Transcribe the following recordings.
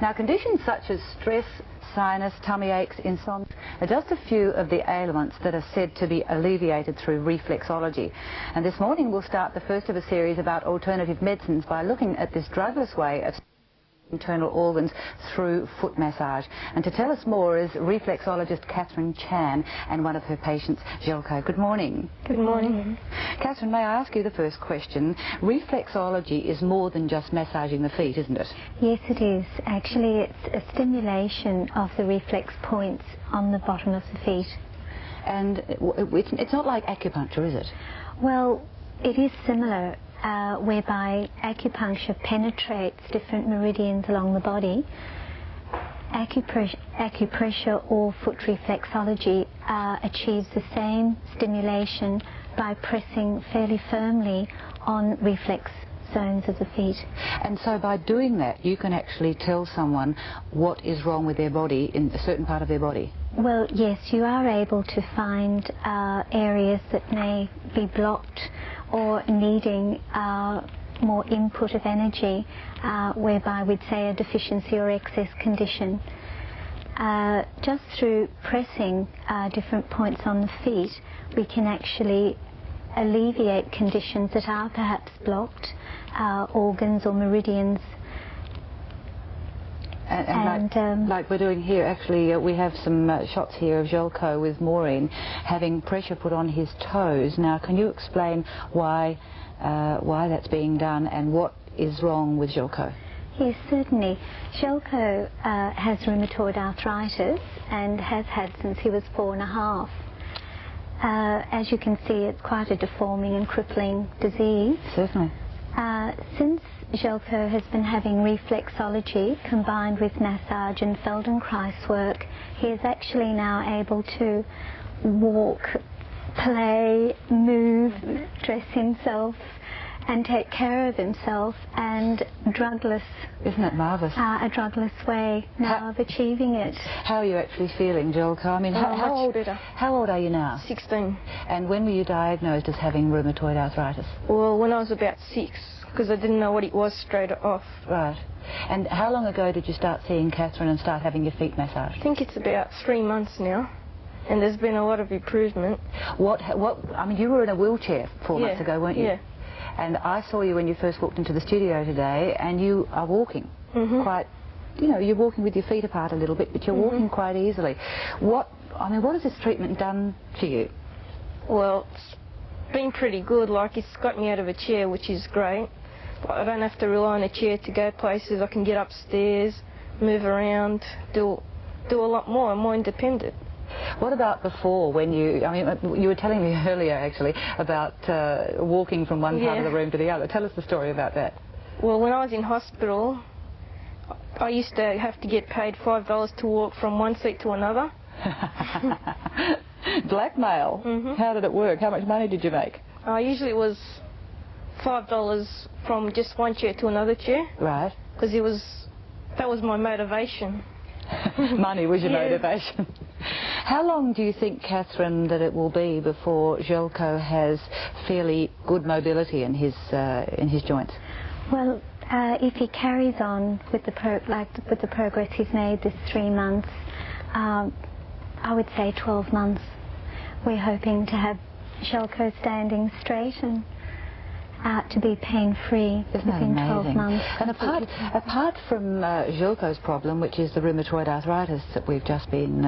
Now, conditions such as stress, sinus, tummy aches, insomnia are just a few of the ailments that are said to be alleviated through reflexology. And this morning we'll start the first of a series about alternative medicines by looking at this drugless way of internal organs through foot massage. And to tell us more is reflexologist Catherine Chan and one of her patients, Željko. Good morning. Good morning. Catherine, may I ask you the first question? Reflexology is more than just massaging the feet, isn't it? Yes, it is. Actually, it's a stimulation of the reflex points on the bottom of the feet. And it's not like acupuncture, is it? Well, it is similar, whereby acupuncture penetrates different meridians along the body. Acupressure or foot reflexology achieves the same stimulation by pressing fairly firmly on reflex zones of the feet. And so by doing that, you can actually tell someone what is wrong with their body in a certain part of their body? Well, yes, you are able to find areas that may be blocked or needing more input of energy, whereby we'd say a deficiency or excess condition. Just through pressing different points on the feet, we can actually alleviate conditions that are perhaps blocked, organs or meridians. And like we're doing here, actually, we have some shots here of Željko with Maureen having pressure put on his toes. Now, can you explain why that's being done and what is wrong with Željko? Yes, certainly. Željko has rheumatoid arthritis and has had since he was 4.5. As you can see, it's quite a deforming and crippling disease. Certainly. Since Željko has been having reflexology combined with massage and Feldenkrais work, he is actually now able to walk, play, move, dress himself and take care of himself, and drugless. Isn't it marvellous? A drugless way now of achieving it. How are you actually feeling, Željko? I mean, how old are you now? 16. And when were you diagnosed as having rheumatoid arthritis? Well, when I was about 6, because I didn't know what it was straight off. Right. And how long ago did you start seeing Catherine and start having your feet massaged? I think it's about 3 months now, and there's been a lot of improvement. I mean, you were in a wheelchair 4 months ago, weren't you? Yeah. And I saw you when you first walked into the studio today, and you are walking quite, you know, you're walking with your feet apart a little bit, but you're walking quite easily. What has this treatment done for you? Well, it's been pretty good. Like, it's got me out of a chair, which is great. I don't have to rely on a chair to go places. I can get upstairs, move around, do a lot more. I'm more independent. What about before, when you were telling me earlier actually about walking from one part of the room to the other. Tell us the story about that. Well, when I was in hospital, I used to have to get paid $5 to walk from one seat to another. Blackmail? How did it work? How much money did you make? Usually it was $5 from just one chair to another chair. Right. Because that was my motivation. Money was your motivation. How long do you think, Catherine, that it will be before Željko has fairly good mobility in his joints? Well, if he carries on with the progress he's made this 3 months, I would say 12 months. We're hoping to have Željko standing straight and to be pain-free within 12 months. And apart from Željko's problem, which is the rheumatoid arthritis that we've just been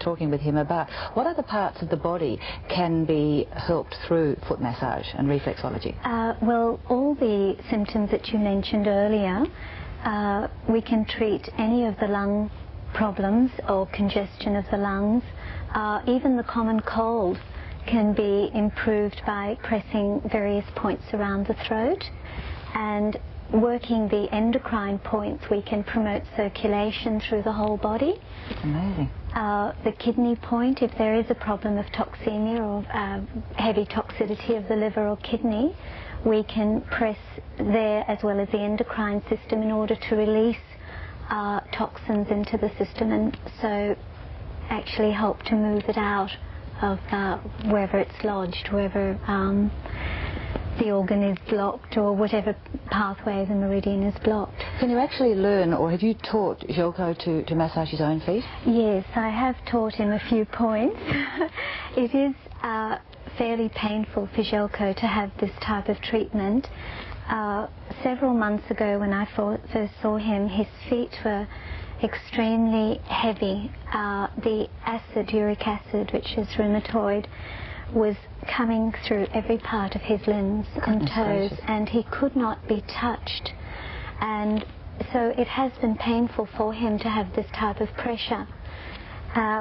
talking with him about, what other parts of the body can be helped through foot massage and reflexology? Well, all the symptoms that you mentioned earlier, we can treat any of the lung problems or congestion of the lungs, even the common cold can be improved by pressing various points around the throat, and working the endocrine points we can promote circulation through the whole body. Amazing. The kidney point, if there is a problem of toxemia or heavy toxicity of the liver or kidney, we can press there as well as the endocrine system in order to release toxins into the system, and so actually help to move it out of wherever it's lodged, wherever the organ is blocked or whatever pathway of the meridian is blocked. Can you actually learn, or have you taught Željko to massage his own feet? Yes, I have taught him a few points. It is fairly painful for Željko to have this type of treatment. Several months ago when I first saw him, his feet were extremely heavy. The acid, uric acid, which is rheumatoid, was coming through every part of his limbs and toes, and he could not be touched. And so it has been painful for him to have this type of pressure.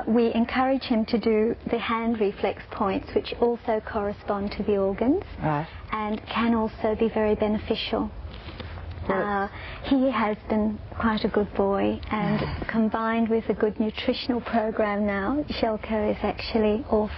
We encourage him to do the hand reflex points, which also correspond to the organs, right, and can also be very beneficial. He has been quite a good boy, and combined with a good nutritional program now, Željko is actually off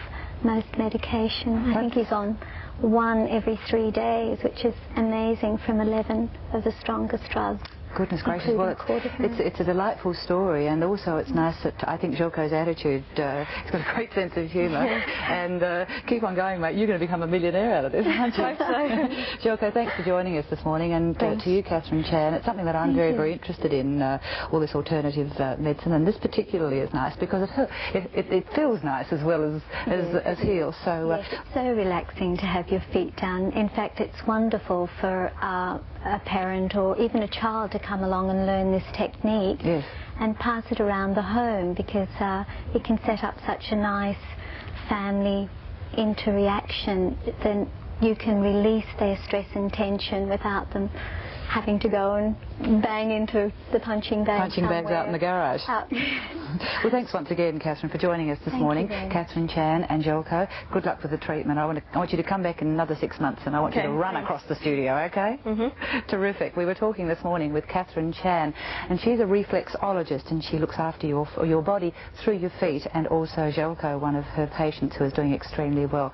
most medication. I think he's on 1 every 3 days, which is amazing, from 11 of the strongest drugs. Goodness gracious, well, it's a delightful story, and also it's nice that I think Željko's attitude, he's got a great sense of humour, and keep on going, mate, you're going to become a millionaire out of this, aren't you? I hope so. Željko, thanks for joining us this morning, and to you, Catherine Chan. It's something that I'm very interested in, all this alternative medicine, and this particularly is nice because it feels nice as well as heals. So, yes, it's so relaxing to have your feet done. In fact, it's wonderful for a parent or even a child to come along and learn this technique, yes, and pass it around the home, because it can set up such a nice family interaction. Then you can release their stress and tension without them having to go and bang into the punching bags out in the garage. Well, thanks once again, Catherine, for joining us this morning. Catherine Chan and Željko, good luck with the treatment. I want you to come back in another 6 months, and I want you to run across the studio, okay? Terrific. We were talking this morning with Catherine Chan, and she's a reflexologist, and she looks after your body through your feet, and also Željko, one of her patients who is doing extremely well.